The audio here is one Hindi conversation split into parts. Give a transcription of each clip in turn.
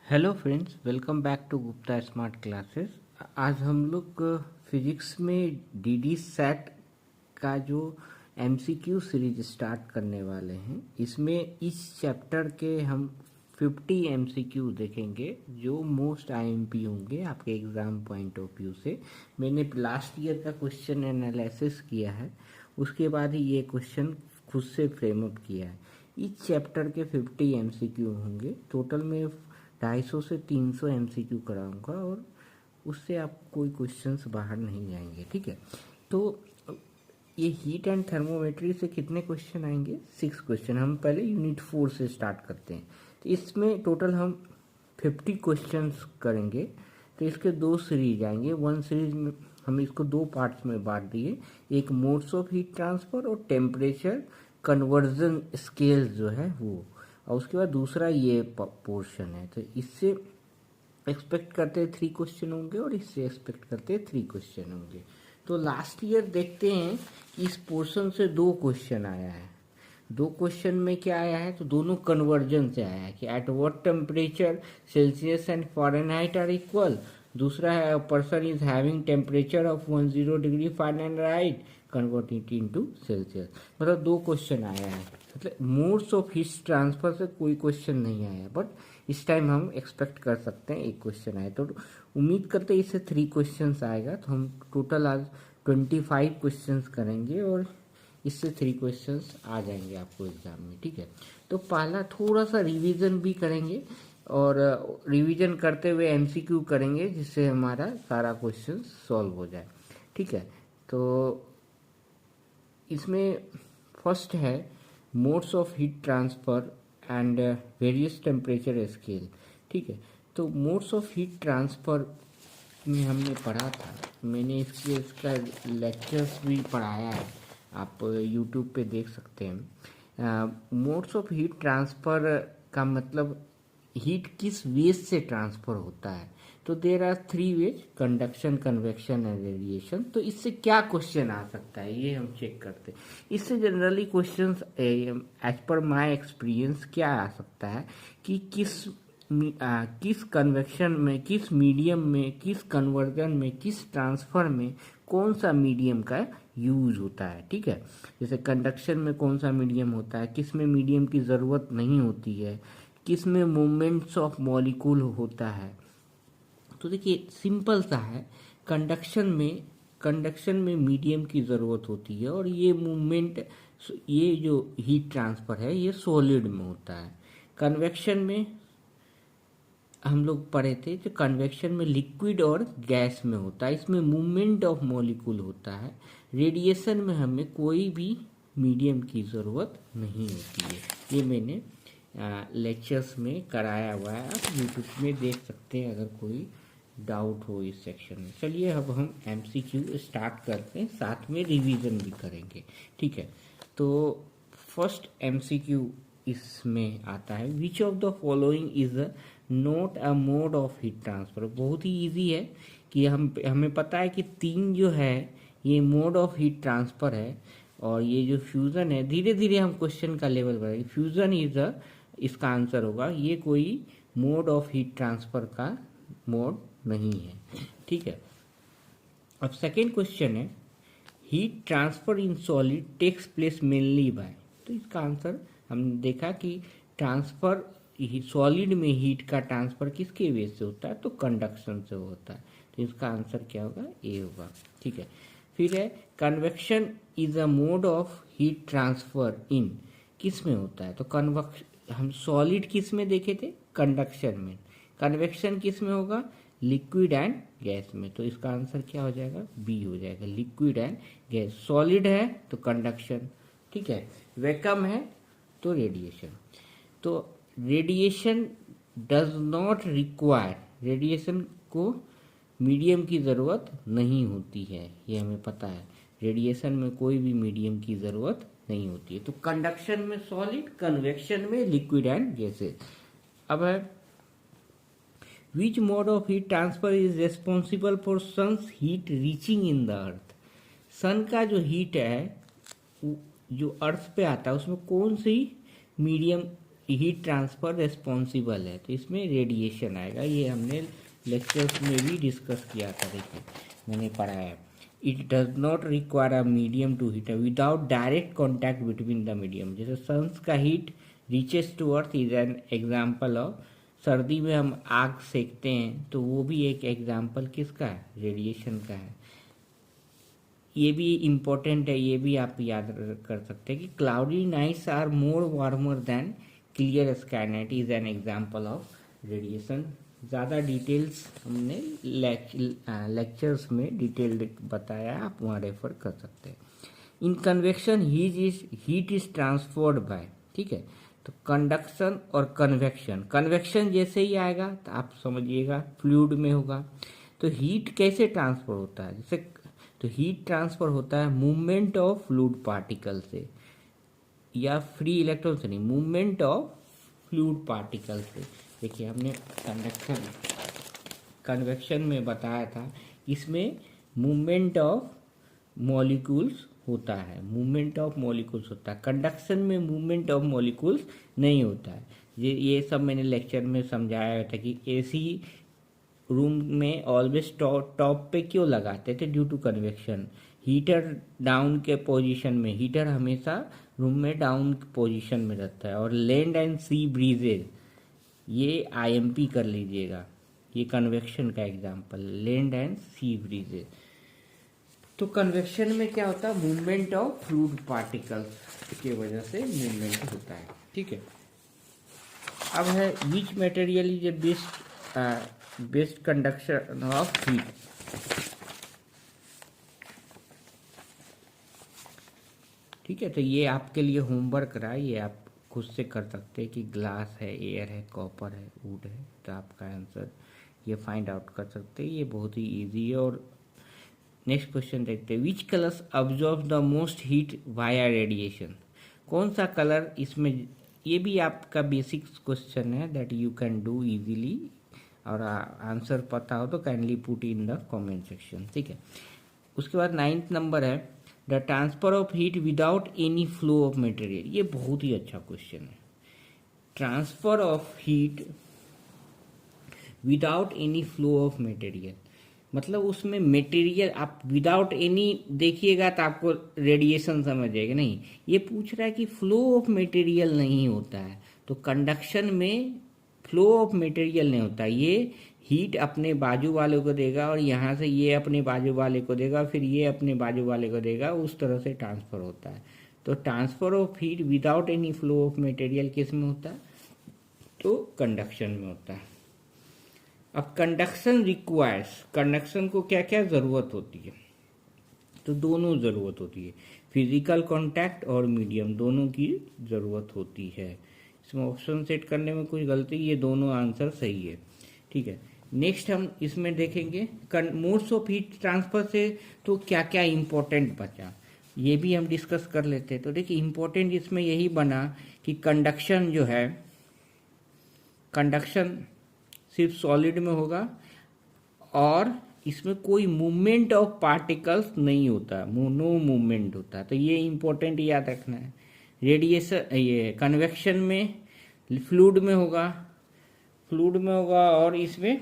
Hello friends, welcome back to Gupta smart classes. आज हम लोग फिजिक्स में डीडी सेट का जो एमसीक्यू सीरीज स्टार्ट करने वाले हैं। इसमें इस चैप्टर के हम 50 एमसीक्यू देखेंगे जो मोस्ट आईएमपी होंगे आपके एग्ज़ाम पॉइंट ऑफ व्यू से। मैंने लास्ट ईयर का क्वेश्चन एनालिसिस किया है, उसके बाद ही ये क्वेश्चन खुद से फ्रेम अप किया है। इस चैप्टर के 50 एमसीक्यू होंगे। टोटल में 250 से 300 एमसीक्यू कराऊंगा और उससे आप कोई क्वेश्चंस बाहर नहीं जाएंगे। ठीक है, तो ये हीट एंड थर्मोमेट्री से कितने क्वेश्चन आएंगे? 6 क्वेश्चन। हम पहले यूनिट 4 से स्टार्ट करते हैं। तो इसमें टोटल हम 50 क्वेश्चंस करेंगे। तो इसके 2 सीरीज आएंगे। वन सीरीज में हम इसको 2 पार्ट्स में बांट दिए, एक मोड्स ऑफ हीट ट्रांसफर और टेम्परेचर कन्वर्जन स्केल जो है वो, और उसके बाद दूसरा ये पोर्शन है। तो इससे एक्सपेक्ट करते हैं 3 क्वेश्चन होंगे और इससे एक्सपेक्ट करते हैं 3 क्वेश्चन होंगे। तो लास्ट ईयर देखते हैं कि इस पोर्शन से 2 क्वेश्चन आया है। 2 क्वेश्चन में क्या आया है? तो दोनों कन्वर्जन से आया है कि at what temperature Celsius and Fahrenheit are equal. दूसरा है person is having temperature of 10 degree Fahrenheit convert it into Celsius. मतलब 2 क्वेश्चन आया है। मतलब मोड्स ऑफ हीट ट्रांसफर से कोई क्वेश्चन नहीं आया, बट इस टाइम हम एक्सपेक्ट कर सकते हैं एक क्वेश्चन आए। तो उम्मीद करते हैं इससे 3 क्वेश्चंस आएगा। तो हम टोटल आज 25 क्वेश्चंस करेंगे और इससे 3 क्वेश्चंस आ जाएंगे आपको एग्जाम में। ठीक है, तो पहला थोड़ा सा रिवीजन भी करेंगे और रिवीजन करते हुए एमसीक्यू करेंगे जिससे हमारा सारा क्वेश्चन सॉल्व हो जाए। ठीक है, तो इसमें फर्स्ट है modes of heat transfer and various temperature scale. ठीक है, तो मोड्स ऑफ हीट ट्रांसफर में हमने पढ़ा था, मैंने इसका लेक्चर्स भी पढ़ाया है, आप यूट्यूब पे देख सकते हैं। मोड्स ऑफ हीट ट्रांसफर का मतलब हीट किस वेज से ट्रांसफर होता है। तो there are 3 ways, conduction, convection and radiation. तो इससे क्या क्वेश्चन आ सकता है ये हम चेक करते हैं। इससे generally questions as per my experience क्या आ सकता है कि किस कन्वेक्शन में, किस मीडियम में, किस कन्वर्जन में, किस ट्रांसफर में कौन सा मीडियम का यूज होता है। ठीक है, जैसे कंडक्शन में कौन सा मीडियम होता है, किस में मीडियम की ज़रूरत नहीं होती है, किस में मूवमेंट्स ऑफ मॉलिक्यूल होता है। तो देखिए सिंपल सा है, कंडक्शन में मीडियम की ज़रूरत होती है और ये मूवमेंट, ये जो हीट ट्रांसफ़र है ये सॉलिड में होता है। कन्वेक्शन में हम लोग पढ़े थे, तो कन्वेक्शन में लिक्विड और गैस में होता है, इसमें मूवमेंट ऑफ मॉलिक्यूल होता है। रेडिएशन में हमें कोई भी मीडियम की ज़रूरत नहीं होती है। ये मैंने लेक्चर्स में कराया हुआ है, आप यूट्यूब में देख सकते हैं अगर कोई डाउट हो इस सेक्शन में। चलिए अब हम एमसीक्यू स्टार्ट करते हैं, साथ में रिवीजन भी करेंगे। ठीक है, तो फर्स्ट एमसीक्यू इसमें आता है, विच of the following is not a mode of heat transfer. बहुत ही इजी है कि हमें पता है कि 3 जो है ये मोड ऑफ हीट ट्रांसफर है, और ये जो फ्यूज़न है, धीरे धीरे हम क्वेश्चन का लेवल बढ़ाएंगे। फ्यूज़न इज इसका आंसर होगा, ये कोई मोड ऑफ हीट ट्रांसफर का मोड नहीं है। ठीक है, अब सेकेंड क्वेश्चन है, heat transfer in solid takes place mainly by. तो इसका आंसर हमने देखा कि ट्रांसफर सॉलिड में हीट का ट्रांसफर किसके वेज से होता है, तो कंडक्शन से होता है। तो इसका आंसर क्या होगा? ए होगा। ठीक है, फिर है convection is a mode of heat transfer इन, किस में होता है? तो हम सॉलिड किस में देखे थे? कंडक्शन में। कन्वेक्शन किस में होगा? लिक्विड एंड गैस में। तो इसका आंसर क्या हो जाएगा? बी हो जाएगा, लिक्विड एंड गैस। सॉलिड है तो कंडक्शन, ठीक है, वैक्यूम है तो रेडिएशन। तो radiation does not require, radiation को मीडियम की ज़रूरत नहीं होती है, ये हमें पता है। रेडिएशन में कोई भी मीडियम की ज़रूरत नहीं होती है। तो कंडक्शन में सॉलिड, कन्वेक्शन में लिक्विड एंड गैसेस। अब है which mode of heat transfer is responsible for sun's heat reaching in the earth. Sun का जो हीट है जो अर्थ पे आता है उसमें कौन सी मीडियम हीट ट्रांसफर रेस्पॉन्सिबल है, तो इसमें रेडिएशन आएगा। ये हमने लेक्चर्स में भी डिस्कस किया था, देखिए मैंने पढ़ाया है। It does not require a medium to heat without direct contact between the medium. जैसे सन्स का heat reaches to earth is an example of, सर्दी में हम आग सेकते हैं तो वो भी एक एग्जाम्पल किसका है, रेडिएशन का है। ये भी इम्पोर्टेंट है, ये भी आप याद कर सकते हैं कि cloudy nights are more warmer than clear sky night is an example of radiation. ज़्यादा डिटेल्स हमने लेक्चर्स में डिटेल्ड बताया, आप वहाँ रेफर कर सकते हैं। In convection heat is transferred by, ठीक है। तो कंडक्शन और कन्वेक्शन, कन्वेक्शन जैसे ही आएगा तो आप समझिएगा फ्लूइड में होगा। तो हीट कैसे ट्रांसफर होता है, जैसे तो हीट ट्रांसफर होता है मूवमेंट ऑफ फ्लूइड पार्टिकल से, या फ्री इलेक्ट्रॉन से नहीं, मूवमेंट ऑफ फ्लूइड पार्टिकल से। देखिए हमने कन्वेक्शन में बताया था, इसमें मूवमेंट ऑफ मॉलिक्यूल्स होता है, मूवमेंट ऑफ मॉलिक्यूल्स होता है। कंडक्शन में मूवमेंट ऑफ मॉलिक्यूल्स नहीं होता है। ये सब मैंने लेक्चर में समझाया था कि एसी रूम में ऑलवेज टॉप पे क्यों लगाते थे, due to convection. Heater down के पोजीशन में, हीटर हमेशा रूम में डाउन पोजीशन में रहता है। और लैंड एंड सी ब्रीजेज, ये आईएमपी कर लीजिएगा, ये कन्वेक्शन का एग्जांपल, लैंड एंड सी ब्रीजेज। तो कन्वेक्शन में क्या होता है, मूवमेंट ऑफ फ्लूइड पार्टिकल्स की वजह से मूवमेंट होता है, ठीक है। अब है which material is a best conduction of heat. ठीक है, तो ये आपके लिए होमवर्क रहा, ये आप खुद से कर सकते हैं कि ग्लास है, एयर है, कॉपर है, वुड है, तो आपका आंसर ये फाइंड आउट कर सकते हैं। ये बहुत ही इजी है। और नेक्स्ट क्वेश्चन देखते हैं, which colours absorb the most heat via radiation. कौन सा कलर इसमें, ये भी आपका बेसिक क्वेश्चन है that you can do easily, और आंसर पता हो तो kindly put in the comment section, ठीक है। उसके बाद 9th नंबर है, the transfer of heat without any flow of material. ये बहुत ही अच्छा क्वेश्चन है। Transfer of heat without any flow of material, मतलब उसमें मटेरियल आप विदाउट एनी देखिएगा तो आपको रेडिएशन समझ आएगा, नहीं। ये पूछ रहा है कि फ्लो ऑफ मटेरियल नहीं होता है, तो कंडक्शन में फ्लो ऑफ मटेरियल नहीं होता। ये हीट अपने बाजू वाले को देगा और यहाँ से ये अपने बाजू वाले को देगा, फिर ये अपने बाजू वाले को देगा, उस तरह से ट्रांसफर होता है। तो transfer of heat without any flow of material किस में होता है, तो कंडक्शन में होता है। अब कंडक्शन रिक्वायर्स, कंडक्शन को क्या क्या ज़रूरत होती है, तो दोनों ज़रूरत होती है, फिजिकल कांटेक्ट और मीडियम, दोनों की ज़रूरत होती है। इसमें ऑप्शन सेट करने में कुछ गलती, ये दोनों आंसर सही है, ठीक है। नेक्स्ट हम इसमें देखेंगे मोड्स ऑफ हीट ट्रांसफर से तो क्या क्या इंपॉर्टेंट बचा, ये भी हम डिस्कस कर लेते हैं। तो देखिए इंपॉर्टेंट इसमें यही बना कि कंडक्शन जो है, कंडक्शन सिर्फ सॉलिड में होगा और इसमें कोई मूवमेंट ऑफ पार्टिकल्स नहीं होता, नो मूवमेंट होता है, तो ये इंपॉर्टेंट याद रखना है। रेडिएशन, ये कन्वेक्शन में फ्लूइड में होगा, फ्लूइड में होगा और इसमें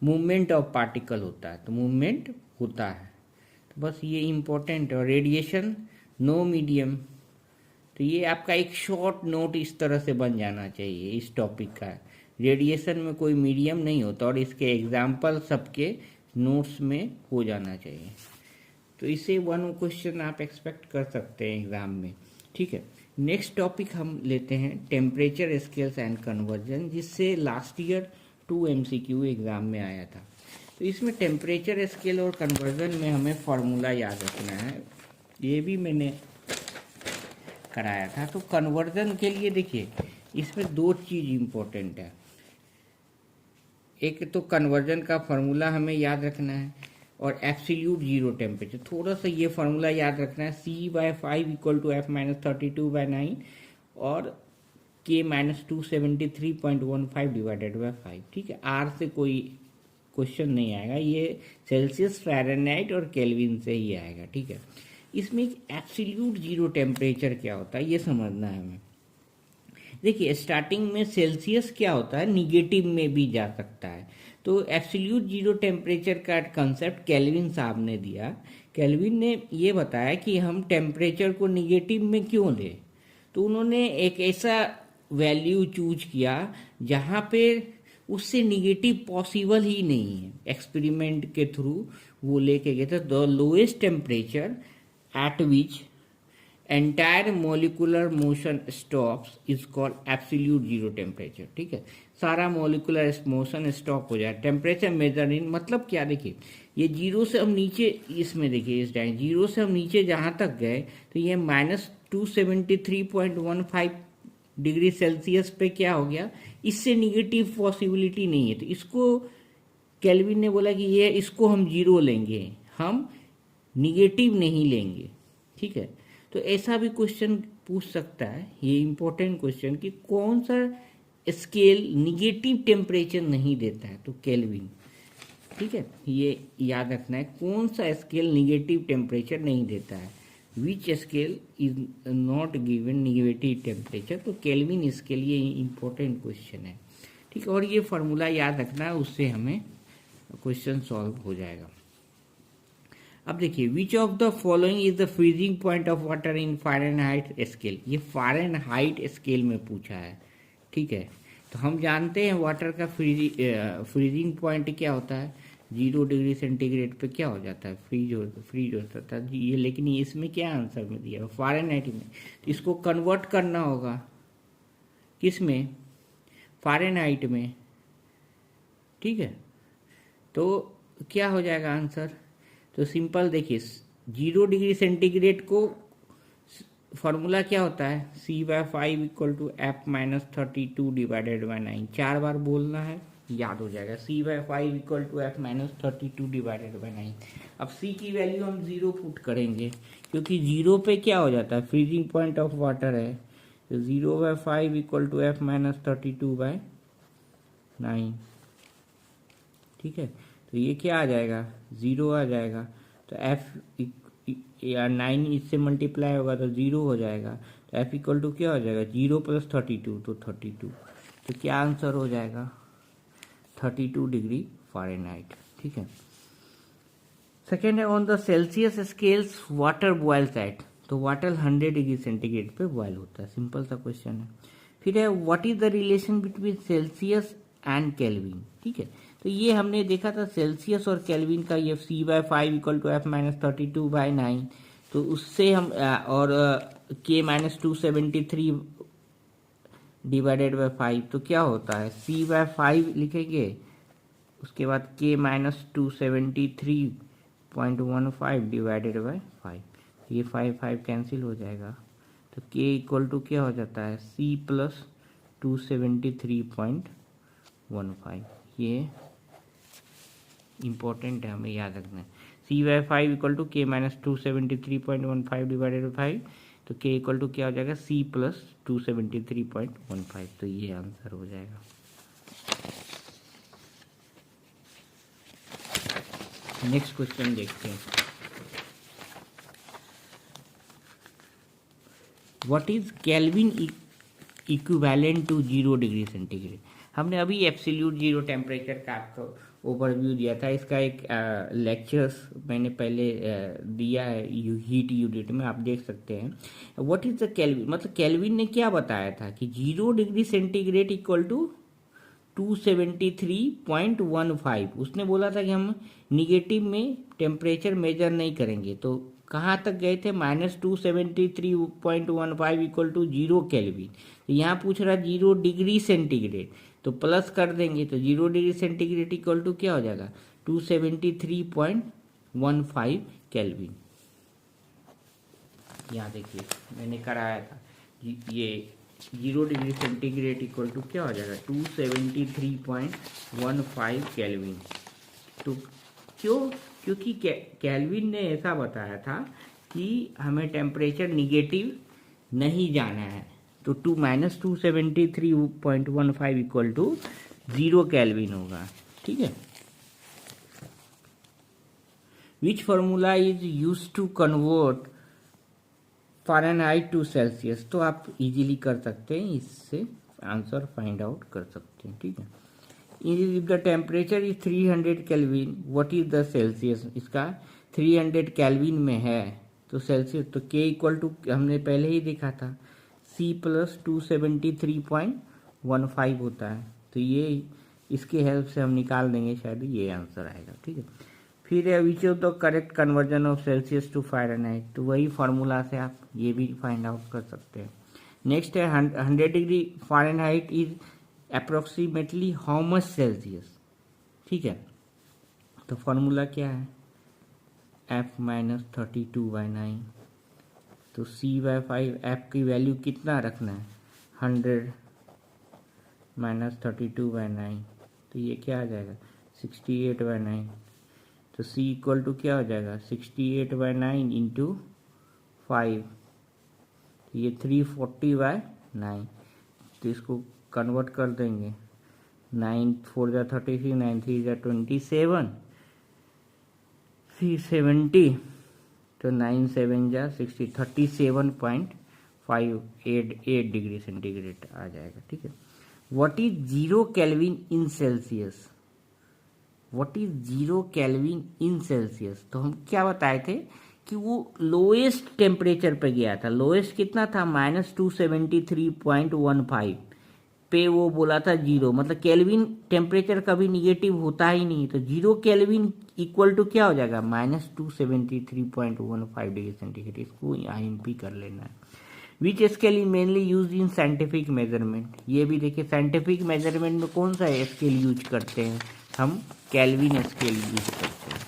मूवमेंट ऑफ पार्टिकल होता है, तो मूवमेंट होता है, तो बस ये इंपॉर्टेंट है। और रेडिएशन नो मीडियम, तो ये आपका एक शॉर्ट नोट इस तरह से बन जाना चाहिए इस टॉपिक का, रेडिएशन में कोई मीडियम नहीं होता, और इसके एग्जाम्पल सबके नोट्स में हो जाना चाहिए। तो इसे 1 क्वेश्चन आप एक्सपेक्ट कर सकते हैं एग्जाम में, ठीक है। नेक्स्ट टॉपिक हम लेते हैं टेम्परेचर स्केल्स एंड कन्वर्जन, जिससे लास्ट ईयर 2 MCQ एग्जाम में आया था। तो इसमें टेम्परेचर स्केल और कन्वर्जन में हमें फॉर्मूला याद रखना है, ये भी मैंने कराया था। तो कन्वर्जन के लिए देखिए इसमें 2 चीज़ इम्पोर्टेंट है, एक तो कन्वर्जन का फॉर्मूला हमें याद रखना है और एब्सोल्यूट जीरो टेम्परेचर, थोड़ा सा ये फॉर्मूला याद रखना है, C/5 = F-32/9 और K-273.15 / 5, ठीक है। R से कोई क्वेश्चन नहीं आएगा, ये सेल्सियस, फ़ारेनहाइट और केल्विन से ही आएगा, ठीक है। इसमें एक एब्सोल्यूट जीरो टेम्परेचर क्या होता है ये समझना है हमें। देखिए स्टार्टिंग में सेल्सियस क्या होता है, निगेटिव में भी जा सकता है। तो एब्सोल्यूट जीरो टेम्परेचर का कंसेप्ट केल्विन साहब ने दिया। केल्विन ने ये बताया कि हम टेम्परेचर को निगेटिव में क्यों लें। तो उन्होंने एक ऐसा वैल्यू चूज किया जहाँ पे उससे निगेटिव पॉसिबल ही नहीं है। एक्सपेरिमेंट के थ्रू वो लेके गए थे the lowest temperature at which entire molecular motion stops is called absolute zero temperature. ठीक है, सारा मोलिकुलर मोशन स्टॉप हो जाए। टेम्परेचर मेजर इन मतलब क्या, देखिए ये जीरो से हम नीचे, इसमें देखिए इस टाइम जीरो से हम नीचे जहाँ तक गए तो ये -273.15 डिग्री सेल्सियस पे क्या हो गया, इससे निगेटिव पॉसिबिलिटी नहीं है। तो इसको केल्विन ने बोला कि ये इसको हम जीरो लेंगे, हम निगेटिव नहीं लेंगे। ठीक है, तो ऐसा भी क्वेश्चन पूछ सकता है, ये इंपॉर्टेंट क्वेश्चन कि कौन सा स्केल निगेटिव टेम्परेचर नहीं देता है, तो केल्विन। ठीक है, ये याद रखना है, कौन सा स्केल निगेटिव टेम्परेचर नहीं देता है, which scale is not given negative temperature. तो केल्विन स्केल ये इंपॉर्टेंट क्वेश्चन है। ठीक है, और ये फार्मूला याद रखना है, उससे हमें क्वेश्चन सॉल्व हो जाएगा। अब देखिए विच of the following is the freezing point of water in Fahrenheit scale. ये फ़ारेनहाइट स्केल में पूछा है। ठीक है, तो हम जानते हैं वाटर का फ्रीजिंग पॉइंट क्या होता है, 0 डिग्री सेंटीग्रेड पे क्या हो जाता है, फ्रीज हो जाता है ये। लेकिन इसमें क्या आंसर में दिया, फ़ारेनहाइट में। तो इसको कन्वर्ट करना होगा किस में, फ़ारेनहाइट में। ठीक है, तो क्या हो जाएगा आंसर, तो सिंपल देखिए 0 डिग्री सेंटीग्रेड को फॉर्मूला क्या होता है, C/5 equal to F-32 divided by 9। 4 बार बोलना है, याद हो जाएगा। C/5 equal to F-32 divided by 9। अब C की वैल्यू हम 0 पुट करेंगे, क्योंकि 0 पे क्या हो जाता है, फ्रीजिंग पॉइंट ऑफ वाटर है। तो 0/5 इक्वल टू F-32 बाई 9। ठीक है, तो ये क्या आ जाएगा, 0 आ जाएगा। तो F या 9 इससे मल्टीप्लाई होगा तो 0 हो जाएगा। तो F इक्वल टू क्या हो जाएगा, 0 + 32 तो 32। तो क्या आंसर हो जाएगा, 32 डिग्री फ़ारेनहाइट। ठीक है, सेकेंड है on the Celsius scales water boils at. तो वाटर 100 डिग्री सेंटीग्रेड पे बॉयल होता है, सिंपल सा क्वेश्चन है। फिर है what is the relation between Celsius and Kelvin. ठीक है, तो ये हमने देखा था सेल्सियस और केल्विन का, ये C/5 equal to F-32 by 9। तो उससे हम और K-273 डिवाइडेड बाई 5, तो क्या होता है, C/5 लिखेंगे, उसके बाद K-273.15 डिवाइडेड बाई 5। ये 5 कैंसिल हो जाएगा। तो K इक्वल टू क्या हो जाता है, C + 273.15। ये इंपॉर्टेंट है, हमें याद रखना है। C/5 equal to K-273.15 divided by 5। तो K इक्वल टू क्या हो जाएगा, C + 273.15। तो ये आंसर हो जाएगा। नेक्स्ट क्वेश्चन देखते हैं। What is Kelvin equivalent to 0 degree centigrade. हमने अभी एब्सोल्यूट जीरो टेम्परेचर का आपको ओवरव्यू दिया था। इसका एक लेक्चर्स मैंने पहले दिया है हीट यूनिट में, आप देख सकते हैं। व्हाट इज द केल्विन, मतलब केल्विन ने क्या बताया था कि 0 डिग्री सेंटीग्रेड इक्वल टू 273.15। उसने बोला था कि हम निगेटिव में टेम्परेचर मेजर नहीं करेंगे। तो कहाँ तक गए थे, -273.15 इक्वल टू 0 केल्विन। तो यहाँ पूछ रहा 0 डिग्री सेंटीग्रेड, तो प्लस कर देंगे तो 0 डिग्री सेंटीग्रेड इक्वल टू क्या हो जाएगा, 273.15 केल्विन। यहाँ देखिए मैंने कराया था, ये 0 डिग्री सेंटीग्रेड इक्वल टू क्या हो जाएगा, 273.15 केल्विन। तो क्यों, क्योंकि केल्विन ने ऐसा बताया था कि हमें टेम्परेचर निगेटिव नहीं जाना है। तो -273.15 इक्वल टू 0 केल्विन होगा। ठीक है, which formula is use to convert Fahrenheit to Celsius, तो आप इजीली कर सकते हैं, इससे आंसर फाइंड आउट कर सकते हैं, ठीक है। If the temperature is 300 kelvin, what is the Celsius, इसका 300 केल्विन में है तो सेल्सियस, तो के इक्वल टू हमने पहले ही देखा था C प्लस 273.15 होता है, तो ये इसके हेल्प से हम निकाल देंगे, शायद ये आंसर आएगा, ठीक है। फिर which of the correct conversion of Celsius to Fahrenheit, तो वही फार्मूला से आप ये भी फाइंड आउट कर सकते हैं। नेक्स्ट है 100 degree Fahrenheit is approximately how much Celsius, ठीक है। तो फार्मूला क्या है, F माइनस 32/9, तो C/5, F की वैल्यू कितना रखना है 100 माइनस 32/9, तो ये क्या आ जाएगा 68/9, तो C इक्वल टू क्या हो जाएगा 68/9 इंटू 5, तो ये 340/9, तो इसको कन्वर्ट कर देंगे, 9 4 जा 36, 9 3 जा 27, 370, तो 9 7 जा 60, 37.58 डिग्री सेंटीग्रेड आ जाएगा, ठीक है। What is 0 kelvin in Celsius, what is 0 kelvin in Celsius, तो हम क्या बताए थे कि वो लोएस्ट टेम्परेचर पे गया था, लोएस्ट कितना था -273.15 पे, वो बोला था 0, मतलब केल्विन टेम्परेचर कभी निगेटिव होता ही नहीं, तो 0 केल्विन इक्वल टू क्या हो जाएगा -273.15 डिग्री सेंटीग्रेड, इसको IMP कर लेना है। Which scale is mainly use in scientific measurement, ये भी देखिए साइंटिफिक मेजरमेंट में कौन सा स्केल यूज करते हैं हम, केल्विन स्केल यूज करते हैं,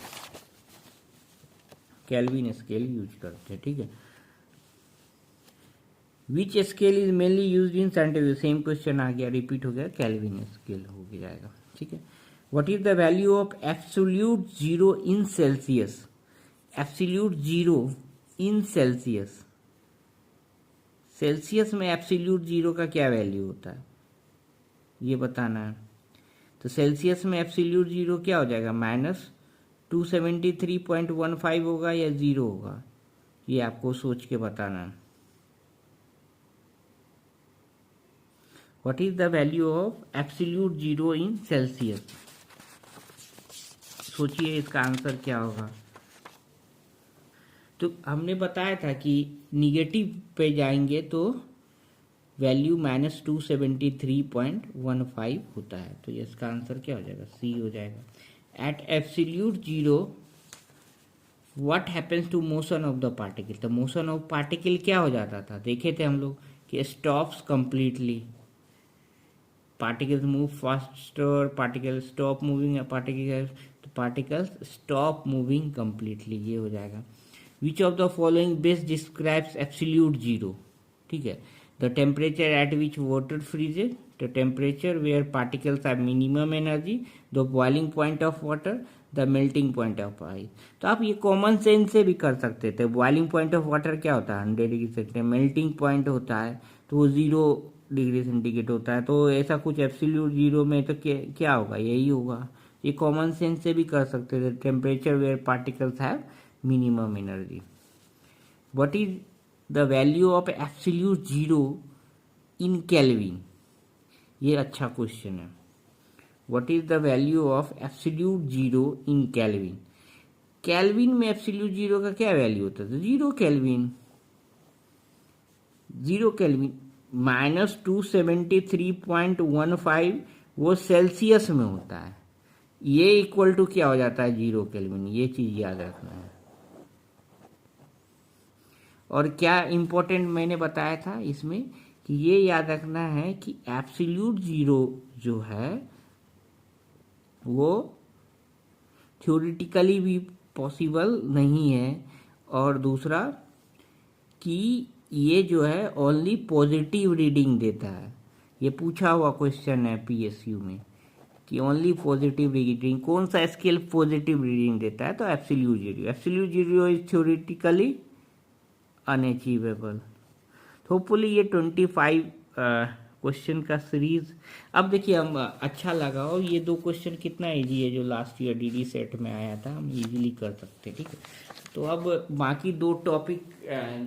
केल्विन स्केल यूज करते हैं, ठीक है। Which scale is mainly use in scientific, same question आ गया, रिपीट हो गया, केल्विन स्केल हो जाएगा, ठीक है। What is the value of absolute zero in Celsius, absolute zero in Celsius, Celsius में एब्सोल्यूट जीरो का क्या वैल्यू होता है ये बताना है, तो सेल्सियस में एब्सोल्यूट जीरो क्या हो जाएगा -273.15 होगा या 0 होगा, ये आपको सोच के बताना है। What is the value of absolute zero in Celsius, सोचिए इसका आंसर क्या होगा। तो हमने बताया था कि निगेटिव पे जाएंगे तो वैल्यू -273.15 होता है, तो इसका आंसर क्या हो जाएगा, C हो जाएगा। At absolute zero what happens to motion of the particle, तो मोशन ऑफ पार्टिकल क्या हो जाता था, देखे थे हम लोग कि stops completely, particles move faster, particle stop moving, particles stop moving completely, ये हो जाएगा। Which of the following best describes absolute zero, ठीक है। The temperature at which water freezes, the temperature where particles are minimum energy, the boiling point of water, the melting point of ice, तो आप ये कॉमन सेंस से भी कर सकते थे। बॉइलिंग पॉइंट ऑफ वाटर क्या होता है 100 डिग्री सेंटीग्रेड, मेल्टिंग पॉइंट होता है तो वो 0 डिग्री सेंटीग्रेड होता है, तो ऐसा कुछ एब्सोल्यूट जीरो में तो क्या होगा, यही होगा, ये कॉमन सेंस से भी कर सकते थे। Temperature where particles have minimum energy. What is the value of absolute zero in Kelvin, ये अच्छा क्वेश्चन है। What is the value of absolute zero in Kelvin, Kelvin में एब्सोल्यूट जीरो का क्या वैल्यू होता है, 0 केल्विन, 0 केल्विन, -273.15 वो सेल्सियस में होता है, ये इक्वल टू क्या हो जाता है 0 केल्विन, ये चीज याद रखना है। और क्या इम्पोर्टेंट मैंने बताया था इसमें कि ये याद रखना है कि एब्सोल्यूट जीरो जो है वो थ्योरेटिकली भी पॉसिबल नहीं है, और दूसरा कि ये जो है ओनली पॉजिटिव रीडिंग देता है, ये पूछा हुआ क्वेश्चन है PSU में कि ओनली पॉजिटिव रीडिंग, कौन सा स्केल पॉजिटिव रीडिंग देता है, तो absolute zero, absolute zero is theoretically unachievable. Hopefully ये 25 क्वेश्चन का सीरीज, अब देखिए हम अच्छा लगा, और ये 2 क्वेश्चन कितना इजी है जो लास्ट ईयर DD सेट में आया था, हम इजीली कर सकते हैं, ठीक है। तो अब बाकी 2 टॉपिक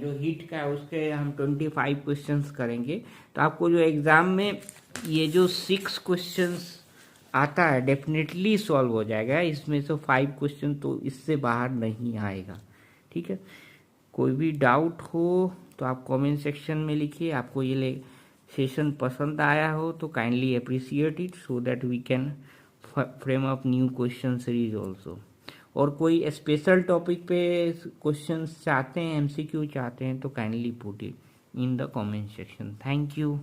जो हीट का है उसके हम 25 क्वेश्चंस करेंगे। तो आपको जो एग्ज़ाम में ये जो 6 क्वेश्चंस आता है डेफिनेटली सॉल्व हो जाएगा, इसमें से 5 क्वेश्चन तो इससे बाहर नहीं आएगा। ठीक है, कोई भी डाउट हो तो आप कमेंट सेक्शन में लिखिए। आपको ये सेशन पसंद आया हो तो kindly appreciate it so that we can frame up new question series also. और कोई स्पेशल टॉपिक पे क्वेश्चंस चाहते हैं, एमसीक्यू चाहते हैं तो kindly put it in the comment section. Thank you.